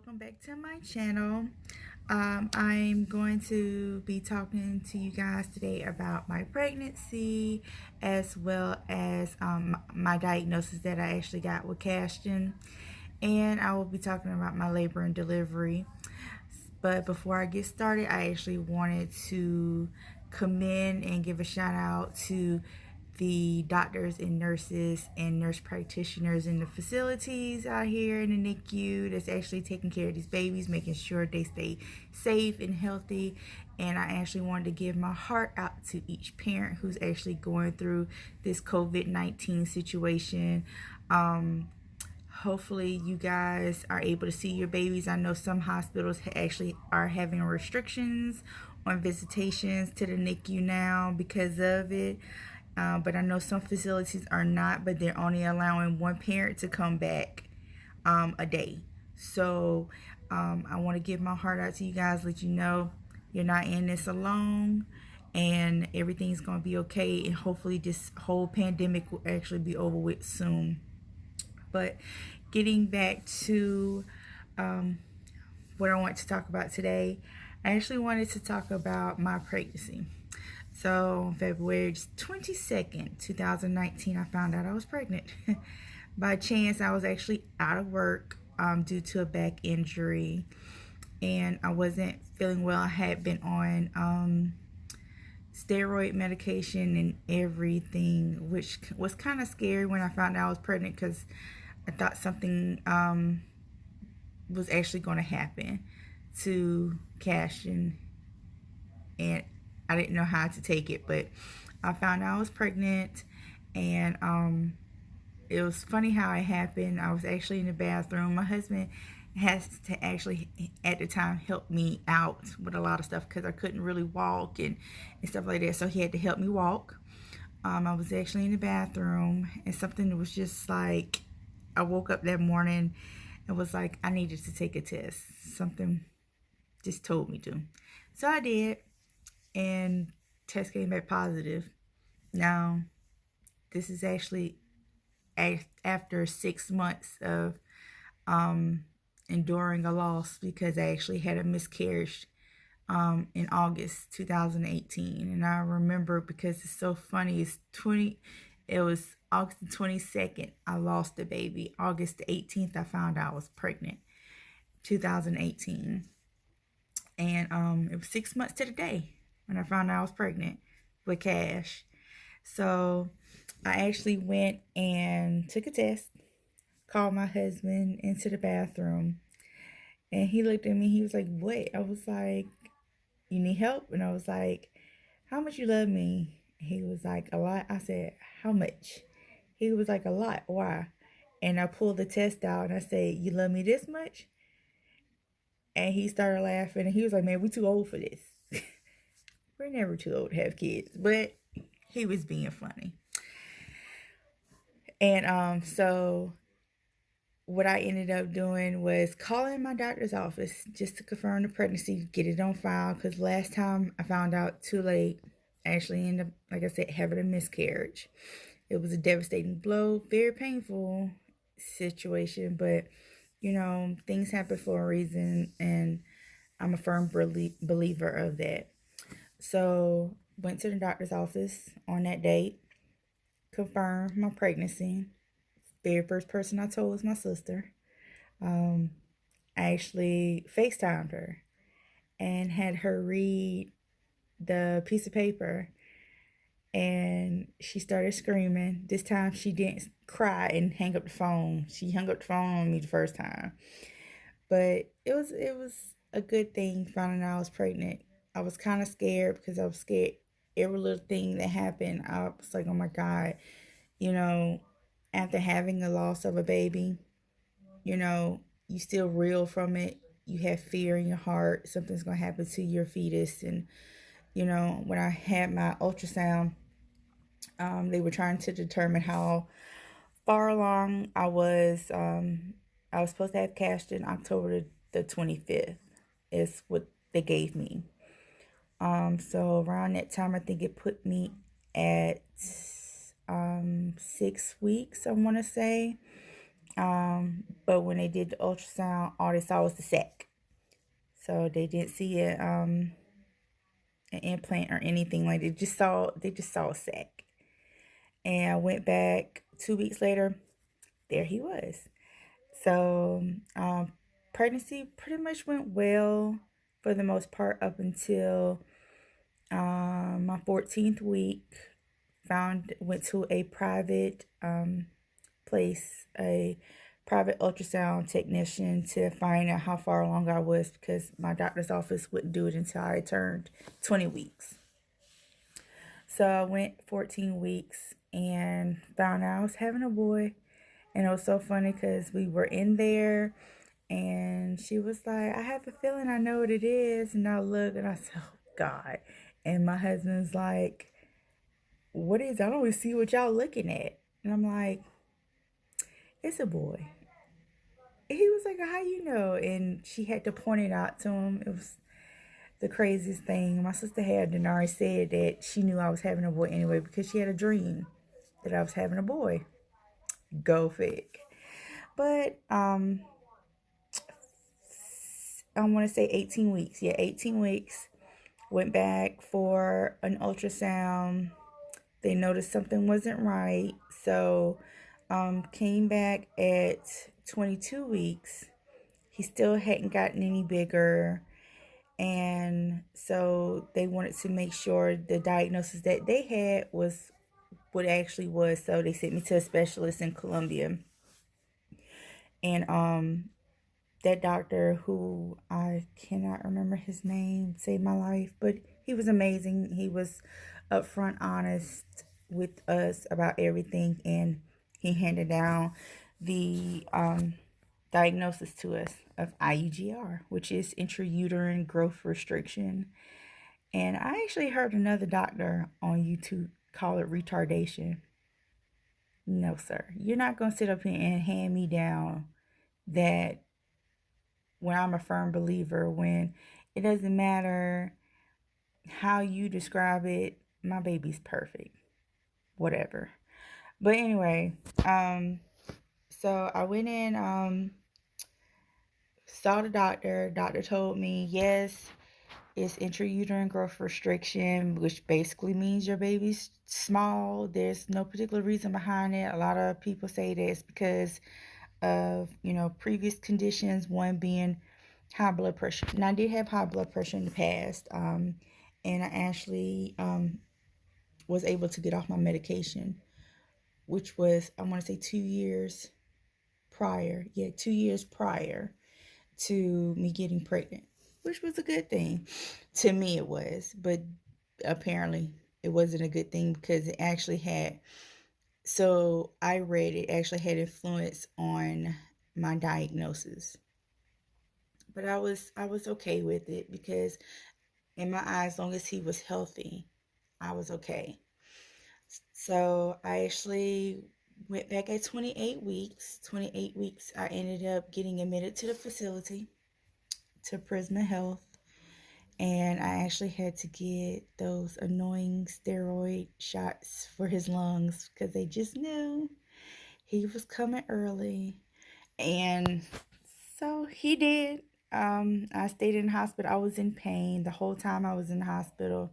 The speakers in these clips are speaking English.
welcome back to my channel. I'm going to be talking to you guys today about my pregnancy as well as my diagnosis that I actually got with Caston, and I will be talking about my labor and delivery. But before I get started, I actually wanted to commend and give a shout out to the doctors and nurses and nurse practitioners in the facilities out here in the NICU that's actually taking care of these babies, making sure they stay safe and healthy. And I actually wanted to give my heart out to each parent who's actually going through this COVID-19 situation. Hopefully you guys are able to see your babies. I know some hospitals actually are having restrictions on visitations to the NICU now because of it. But I know some facilities are not, but they're only allowing one parent to come back a day. So I want to give my heart out to you guys, let you know you're not in this alone and everything's going to be okay. And hopefully this whole pandemic will actually be over with soon. But getting back to what I want to talk about today, I actually wanted to talk about my pregnancy. So February 22nd, 2019, I found out I was pregnant. By chance, I was actually out of work due to a back injury, and I wasn't feeling well. I had been on steroid medication and everything, which was kind of scary when I found out I was pregnant because I thought something was actually going to happen to Cashin, and I didn't know how to take it. But I found out I was pregnant, and it was funny how it happened. I was actually in the bathroom. My husband has to actually at the time help me out with a lot of stuff because I couldn't really walk and stuff like that, so he had to help me walk. I was actually in the bathroom, and something was just like, I woke up that morning and was like, I needed to take a test. Something just told me to. So I did, and test came back positive. Now, this is actually after 6 months of enduring a loss because I actually had a miscarriage in August 2018. And I remember because it's so funny, it was August the 22nd, I lost the baby. August the 18th, I found out I was pregnant, 2018. And it was 6 months to the day when I found out I was pregnant with Cash. So I actually went and took a test, called my husband into the bathroom, and he looked at me. He was like, "What?" I was like, "You need help?" And I was like, "How much you love me?" He was like, "A lot." I said, "How much?" He was like, "A lot." Why? And I pulled the test out and I said, "You love me this much?" And he started laughing and he was like, "Man, we too old for this." We're never too old to have kids, but he was being funny. And so what I ended up doing was calling my doctor's office just to confirm the pregnancy, get it on file, because last time I found out too late, I actually ended up, like I said, having a miscarriage. It was a devastating blow, very painful situation, but things happen for a reason, and I'm a firm believer of that. So went to the doctor's office on that date, confirmed my pregnancy. Very first person I told was my sister. Um, I actually FaceTimed her and had her read the piece of paper, and she started screaming. This time she didn't cry and hang up the phone. She hung up the phone on me the first time. But it was a good thing finding out I was pregnant. I was kind of scared because I was scared every little thing that happened. I was like, oh my God, you know, after having the loss of a baby, you still reel from it. You have fear in your heart. Something's going to happen to your fetus. And, when I had my ultrasound, they were trying to determine how far along I was. I was supposed to have cashed in October the 25th, is what they gave me. So around that time, I think it put me at 6 weeks, I want to say. But when they did the ultrasound, all they saw was the sac. So they didn't see an implant or anything. Like they just saw a sac. And I went back 2 weeks later. There he was. So pregnancy pretty much went well for the most part up until my 14th week. Went to a private place, a private ultrasound technician, to find out how far along I was, because my doctor's office wouldn't do it until I turned 20 weeks. So I went 14 weeks and found out I was having a boy. And it was so funny because we were in there and she was like, I have a feeling I know what it is. And I look and I said, oh God. And my husband's like, what is it? I don't even see what y'all looking at. And I'm like, it's a boy. And he was like, how you know? And she had to point it out to him. It was the craziest thing. My sister had Denari said that she knew I was having a boy anyway because she had a dream that I was having a boy. Go fig. But I want to say 18 weeks. Yeah, 18 weeks. Went back for an ultrasound. They noticed something wasn't right. So came back at 22 weeks. He still hadn't gotten any bigger. And so they wanted to make sure the diagnosis that they had was what it actually was. So they sent me to a specialist in Columbia. And that doctor, who I cannot remember his name, saved my life, but he was amazing. He was upfront honest with us about everything, and he handed down the diagnosis to us of IUGR, which is intrauterine growth restriction. And I actually heard another doctor on YouTube call it retardation. No, sir. You're not going to sit up here and hand me down that when I'm a firm believer, when it doesn't matter how you describe it, my baby's perfect. Whatever. But anyway, so I went in, saw the doctor. Doctor told me, yes, it's intrauterine growth restriction, which basically means your baby's small. There's no particular reason behind it. A lot of people say that it's because of, previous conditions, one being high blood pressure. And I did have high blood pressure in the past, and I actually was able to get off my medication, which was, I want to say 2 years prior. Yeah, 2 years prior to me getting pregnant, which was a good thing. To me, it was, but apparently it wasn't a good thing because it actually had, so I read it actually had influence on my diagnosis. But I was okay with it because in my eyes, as long as he was healthy, I was okay. So I actually went back at 28 weeks. 28 weeks, I ended up getting admitted to the facility, to Prisma Health. And I actually had to get those annoying steroid shots for his lungs because they just knew he was coming early. And so he did. I stayed in the hospital. I was in pain the whole time I was in the hospital.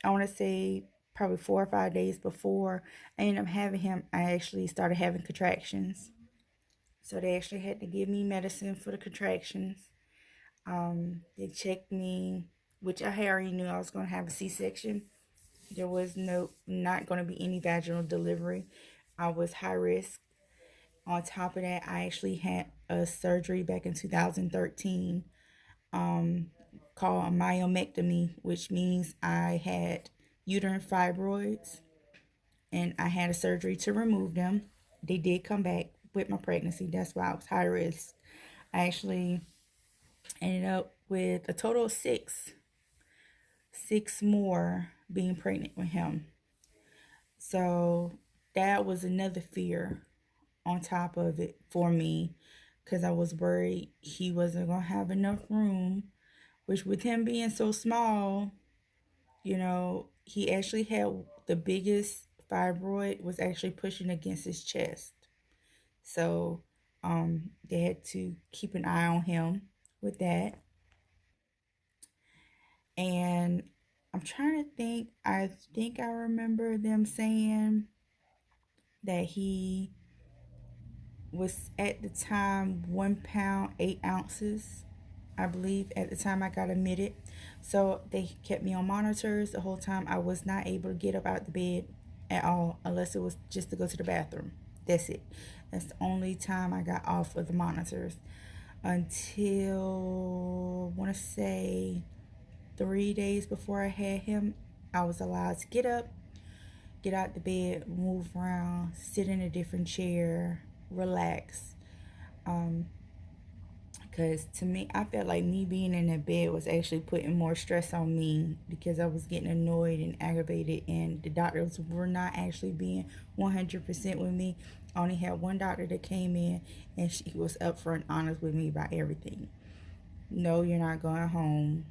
I want to say probably 4 or 5 days before I ended up having him, I actually started having contractions. So they actually had to give me medicine for the contractions. They checked me, which I already knew I was going to have a C-section. There was not going to be any vaginal delivery. I was high risk. On top of that, I actually had a surgery back in 2013 called a myomectomy, which means I had uterine fibroids and I had a surgery to remove them. They did come back with my pregnancy. That's why I was high risk. I actually ended up with a total of six more being pregnant with him. So that was another fear on top of it for me because I was worried he wasn't going to have enough room, which with him being so small, he actually had the biggest fibroid was actually pushing against his chest. So They had to keep an eye on him with that. And I'm trying to think. I think I remember them saying that he was at the time 1 pound 8 ounces, I believe, at the time I got admitted. So they kept me on monitors the whole time. I was not able to get up out the bed at all unless it was just to go to the bathroom. That's it. That's the only time I got off of the monitors until I want to say 3 days before I had him. I was allowed to get up, get out the bed, move around, sit in a different chair, relax. Um, because to me, I felt like me being in the bed was actually putting more stress on me because I was getting annoyed and aggravated, and the doctors were not actually being 100% with me. I only had one doctor that came in, and she was upfront honest with me about everything. No, you're not going home.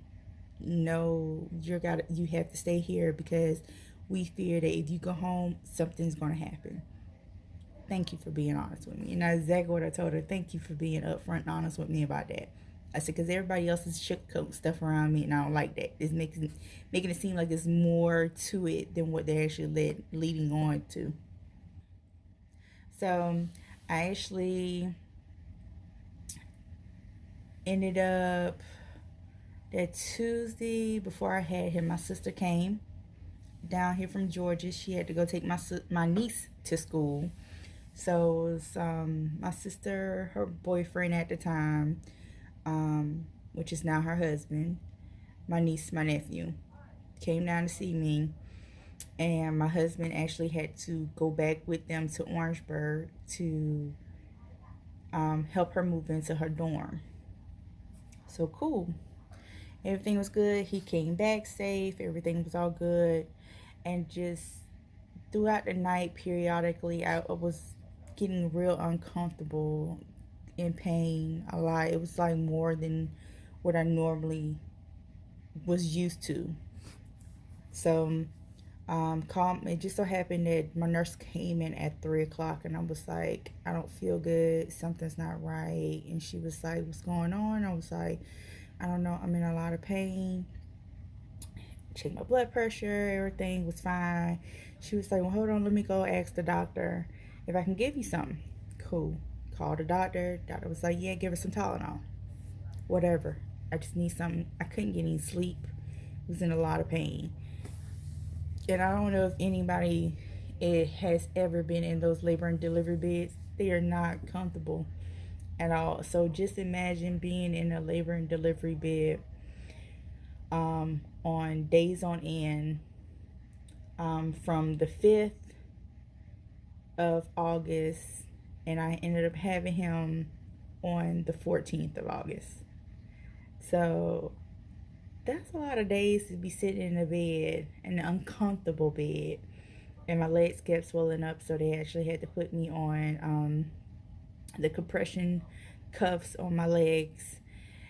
No, you have to stay here because we fear that if you go home, something's going to happen. Thank you for being honest with me. And that's exactly what I told her. Thank you for being upfront and honest with me about that. I said, because everybody else is sugarcoat stuff around me, and I don't like that. It's making it seem like there's more to it than what they're actually leading on to. So I actually ended up that Tuesday before I had him, my sister came down here from Georgia. She had to go take my niece to school. So it was my sister, her boyfriend at the time, which is now her husband, my niece, my nephew, came down to see me. And my husband actually had to go back with them to Orangeburg to help her move into her dorm. So cool. Everything was good. He came back safe. Everything was all good. And just throughout the night, periodically, I was getting real uncomfortable, in pain a lot. It was like more than what I normally was used to. So, it just so happened that my nurse came in at 3 o'clock, and I was like, I don't feel good. Something's not right. And she was like, what's going on? I was like, I don't know. I'm in a lot of pain. Checked my blood pressure. Everything was fine. She was like, well, hold on. Let me go ask the doctor if I can give you something. Cool. Called the doctor. Doctor was like, yeah, give her some Tylenol. Whatever. I just need something. I couldn't get any sleep. I was in a lot of pain. And I don't know if anybody has ever been in those labor and delivery beds. They are not comfortable at all. So just imagine being in a labor and delivery bed on days on end, from the 5th of August, and I ended up having him on the 14th of August. So that's a lot of days to be sitting in a bed, an uncomfortable bed, and my legs kept swelling up, so they actually had to put me on the compression cuffs on my legs.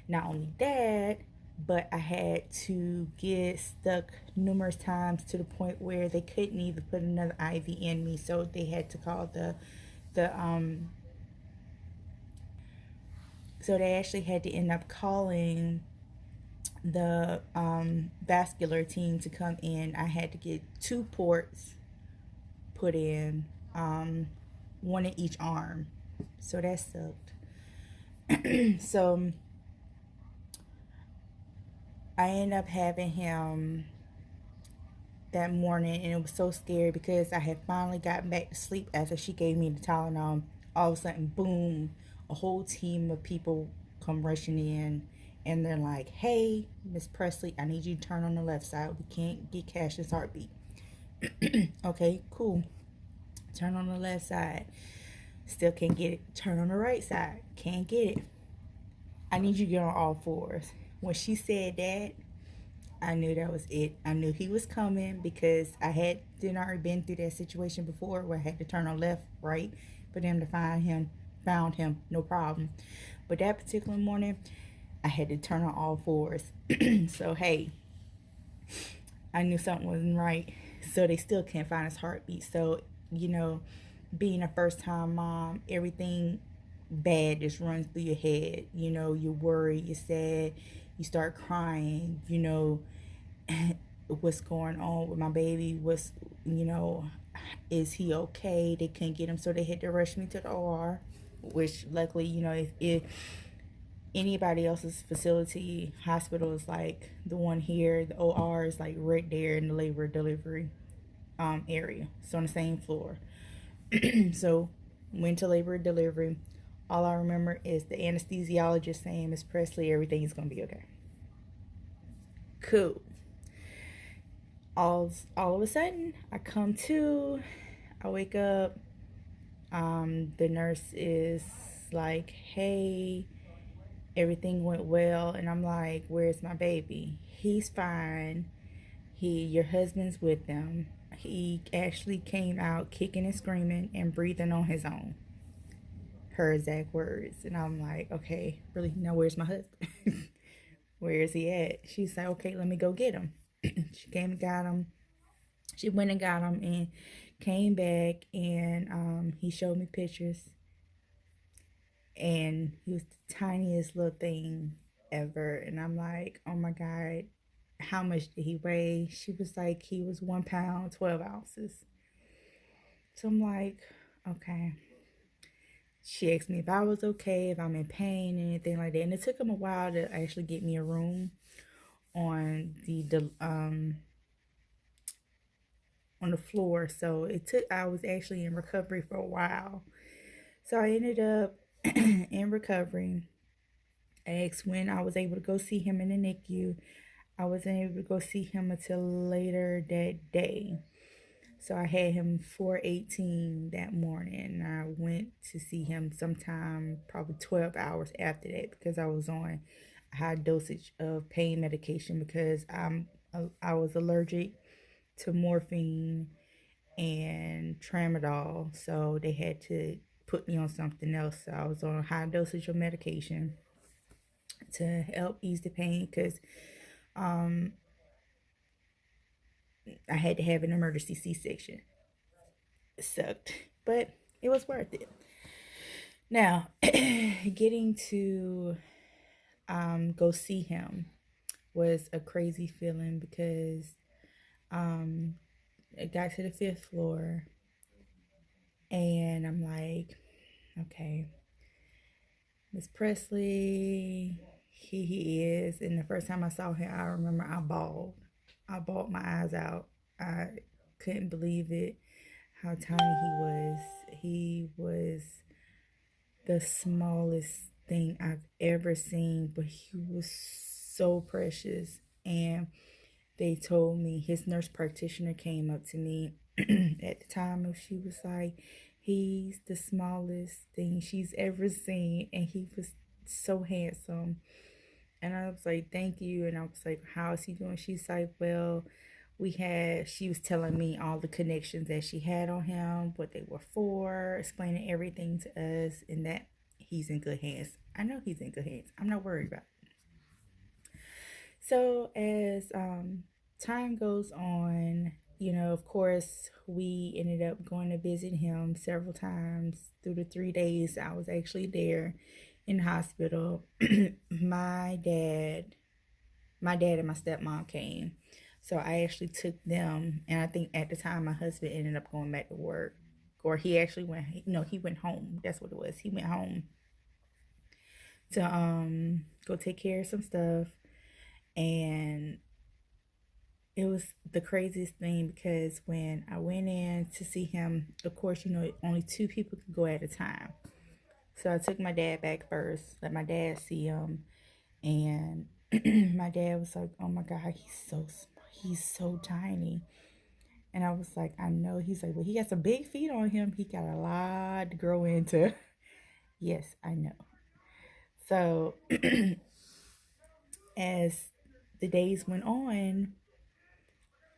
Not only that, but I had to get stuck numerous times to the point where they couldn't even put another IV in me, so they had to call so they actually had to end up calling the vascular team to come in. I had to get 2 ports put in, one in each arm, so that sucked. So I ended up having him that morning, and it was so scary because I had finally gotten back to sleep after she gave me the Tylenol. All of a sudden, boom, a whole team of people come rushing in, and they're like, hey, Miss Presley, I need you to turn on the left side. We can't get Cash's heartbeat. Okay, cool. Turn on the left side. Still can't get it. Turn on the right side. Can't get it. I need you to get on all fours. When she said that, I knew that was it. I knew he was coming because I had already been through that situation before where I had to turn on left, right for them to find him. Found him, no problem. But that particular morning, I had to turn on all fours. So hey, I knew something wasn't right. So they still can't find his heartbeat. So, being a first time mom, everything bad just runs through your head. You know, you're worried, you're sad, you start crying, you know, what's going on with my baby, you know, is he okay? They couldn't get him, so they had to rush me to the OR, which luckily, you know, if anybody else's facility, hospital is like the one here, the OR is like right there in the labor delivery area. So on the same floor. So went to labor and delivery. All I remember is the anesthesiologist saying, Miss Presley, everything's gonna be okay. Cool. All of a sudden, I come to, I wake up. The nurse is like, "Hey, everything went well," and I'm like, "Where's my baby?" He's fine. Your husband's with them. He actually came out kicking and screaming and breathing on his own. Her exact words. And I'm like, okay, really? Now where's my husband? Where is he at? She's like, okay, let me go get him. She came and got him. She went and got him and came back, and he showed me pictures, and he was the tiniest little thing ever. And I'm like, oh my God, how much did he weigh? She was like, he was 1 pound, 12 ounces. So I'm like, okay. She asked me if I was okay, if I'm in pain, anything like that. And it took him a while to actually get me a room on the floor. So I was actually in recovery for a while. So I ended up in recovery. I asked when I was able to go see him in the NICU. I wasn't able to go see him until later that day. So I had him 4:18 that morning. I went to see him sometime probably 12 hours after that because I was on a high dosage of pain medication because I was allergic to morphine and tramadol. So they had to put me on something else. So I was on a high dosage of medication to help ease the pain because um, I had to have an emergency C-section. It sucked, but it was worth it. Now, getting to go see him was a crazy feeling because um, I got to the fifth floor and I'm like, okay, Miss Presley, he is. And the first time I saw him, I remember I bawled. I bawled my eyes out. I couldn't believe it, how tiny he was. He was the smallest thing I've ever seen, but he was so precious. And they told me, his nurse practitioner came up to me at the time, and she was like, he's the smallest thing she's ever seen, and he was so handsome. And I was like, thank you. And I was like, how is he doing? She's like, well, she was telling me all the connections that she had on him, what they were for, explaining everything to us, and that he's in good hands. I know he's in good hands. I'm not worried about it. So as time goes on, you know, of course, we ended up going to visit him several times through the 3 days I was actually there in the hospital. my dad, my dad and my stepmom came. So I actually took them, and I think at the time my husband ended up going back to work, or he actually went. No, he went home. That's what it was. He went home to go take care of some stuff, and it was the craziest thing because when I went in to see him, of course, you know, only two people could go at a time. So I took my dad back first, let my dad see him, and my dad was like, "Oh my God, he's so tiny." And I was like, "I know." He's like, "Well, he got some big feet on him. He got a lot to grow into." Yes, I know. So as the days went on,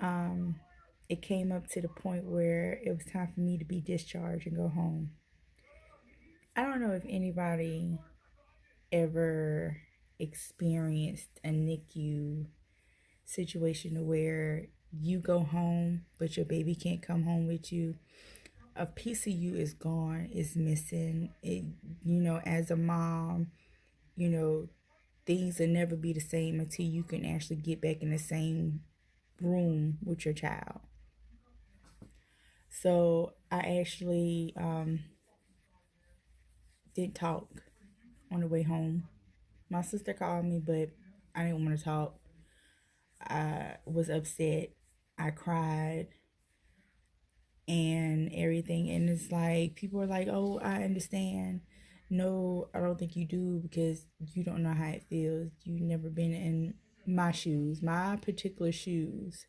um, it came up to the point where it was time for me to be discharged and go home. I don't know if anybody ever experienced a NICU situation where you go home, but your baby can't come home with you. a piece of you is gone, is missing. As a mom, you know, things will never be the same until you can actually get back in the same room with your child. So I actually didn't talk on the way home. My sister called me, but I didn't want to talk. I was upset. I cried and everything. And it's like, people are like, oh, I understand. No, I don't think you do, because you don't know how it feels. You've never been in my shoes. My particular shoes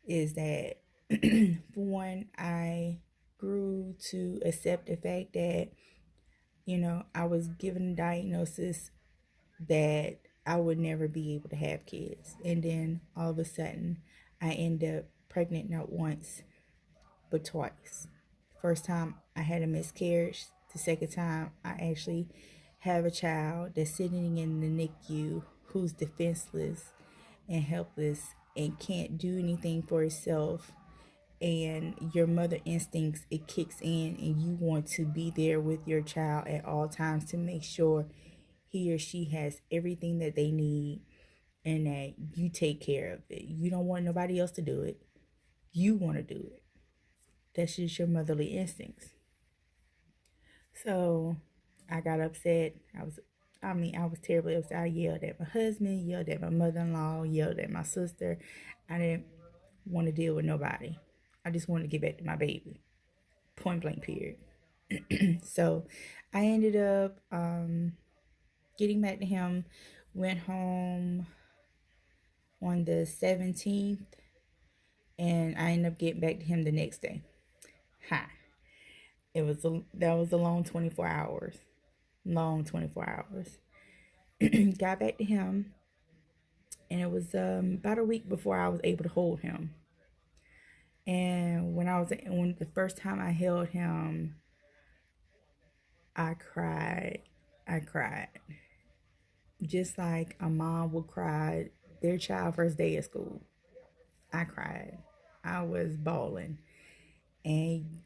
is that, for one, I grew to accept the fact that, I was given a diagnosis that I would never be able to have kids. And then all of a sudden, I end up pregnant not once, but twice. First time I had a miscarriage. The second time I actually have a child that's sitting in the NICU who's defenseless and helpless and can't do anything for itself. And your mother instincts, it kicks in, and you want to be there with your child at all times to make sure he or she has everything that they need and that you take care of it. You don't want nobody else to do it. You want to do it. That's just your motherly instincts. So I got upset. I was terribly upset. I yelled at my husband, yelled at my mother-in-law, yelled at my sister. I didn't want to deal with nobody. I just wanted to get back to my baby. Point blank, period. So I ended up getting back to him. Went home on the 17th, and I ended up getting back to him the next day. Ha! That was a long 24 hours. Long 24 hours. Got back to him, and it was about a week before I was able to hold him. And when the first time I held him, I cried. I cried. Just like a mom would cry their child first day of school. I cried. I was bawling. And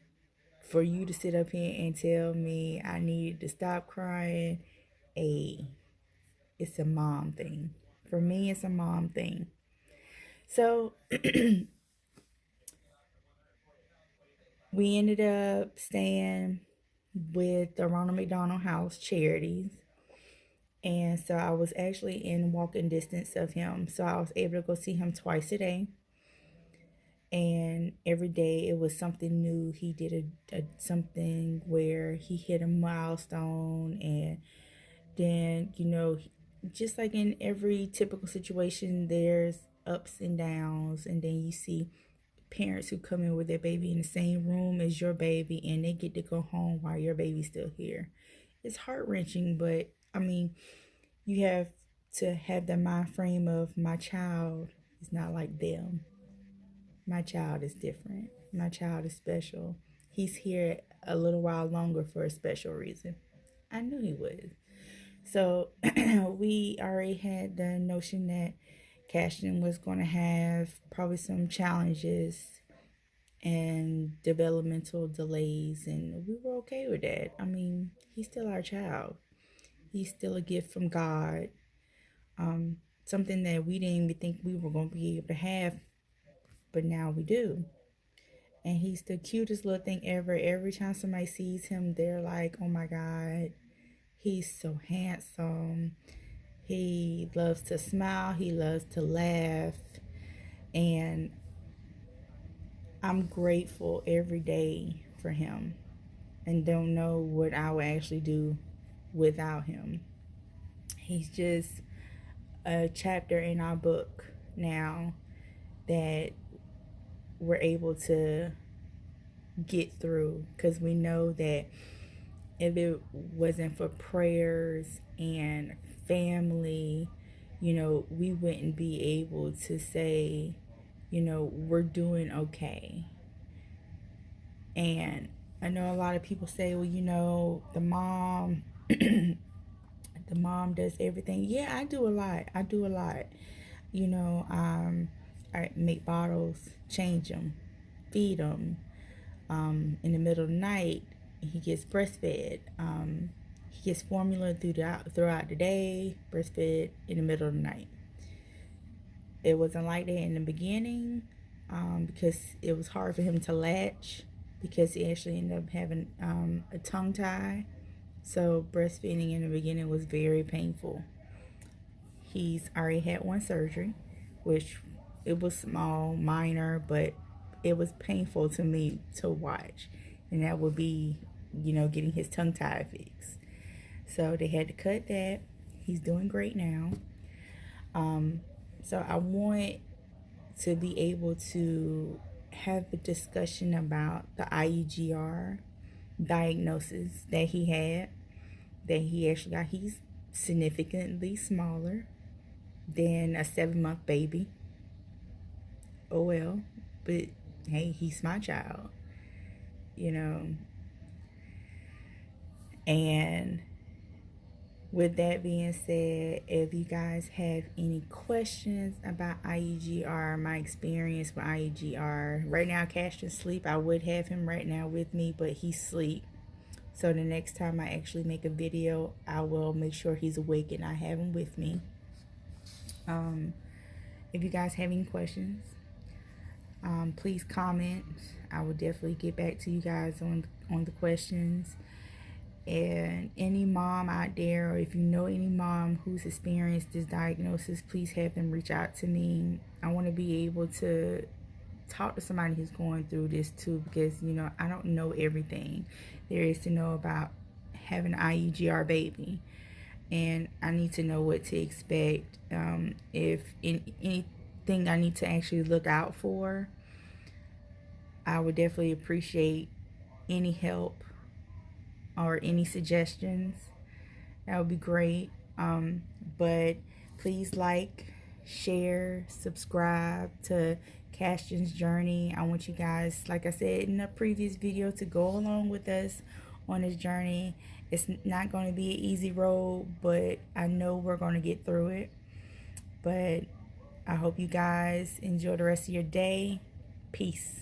for you to sit up here and tell me I needed to stop crying, it's a mom thing. For me, it's a mom thing. So we ended up staying with the Ronald McDonald House Charities. And so I was actually in walking distance of him. So I was able to go see him twice a day. And every day it was something new. He did something where he hit a milestone. And then, just like in every typical situation, there's ups and downs. And then you see parents who come in with their baby in the same room as your baby, and they get to go home while your baby's still here. It's heart-wrenching, but I mean, you have to have the mind frame of, my child is not like them. My child is different. My child is special. He's here a little while longer for a special reason. I knew he was. So we already had the notion that Cashton was going to have probably some challenges and developmental delays, and we were okay with that. I mean, he's still our child. He's still a gift from God. Something that we didn't even think we were going to be able to have, but now we do. And he's the cutest little thing ever. Every time somebody sees him, they're like, oh my God, he's so handsome. He loves to smile. He loves to laugh. And I'm grateful every day for him, and don't know what I would actually do without him. He's just a chapter in our book now that we're able to get through, because we know that if it wasn't for prayers and family, we wouldn't be able to say, we're doing okay. And I know a lot of people say, well, the mom the mom does everything. Yeah, I do a lot. I make bottles, change them, feed them, in the middle of the night, he gets breastfed. He gets formula throughout the day, breastfed in the middle of the night. It wasn't like that in the beginning because it was hard for him to latch because he actually ended up having a tongue tie. So breastfeeding in the beginning was very painful. He's already had one surgery, which it was small, minor, but it was painful to me to watch. And that would be, getting his tongue tie fixed. So they had to cut that. He's doing great now. So I want to be able to have a discussion about the IUGR diagnosis that he had, that he actually got. He's significantly smaller than a 7-month baby. Oh well, but hey, he's my child, And with that being said, if you guys have any questions about IUGR, my experience with IUGR, right now Cashton's asleep. I would have him right now with me, but he's asleep. So the next time I actually make a video, I will make sure he's awake and I have him with me. If you guys have any questions, please comment. I will definitely get back to you guys on the questions. And any mom out there, or if you know any mom who's experienced this diagnosis, please have them reach out to me. I want to be able to talk to somebody who's going through this too, because I don't know everything there is to know about having an IUGR baby, and I need to know what to expect. If anything I need to actually look out for, I would definitely appreciate any help or any suggestions. That would be great. But please like, share, subscribe to Cashton's journey. I want you guys, like I said in the previous video, to go along with us on this journey. It's not going to be an easy road, but I know we're going to get through it. But I hope you guys enjoy the rest of your day. Peace.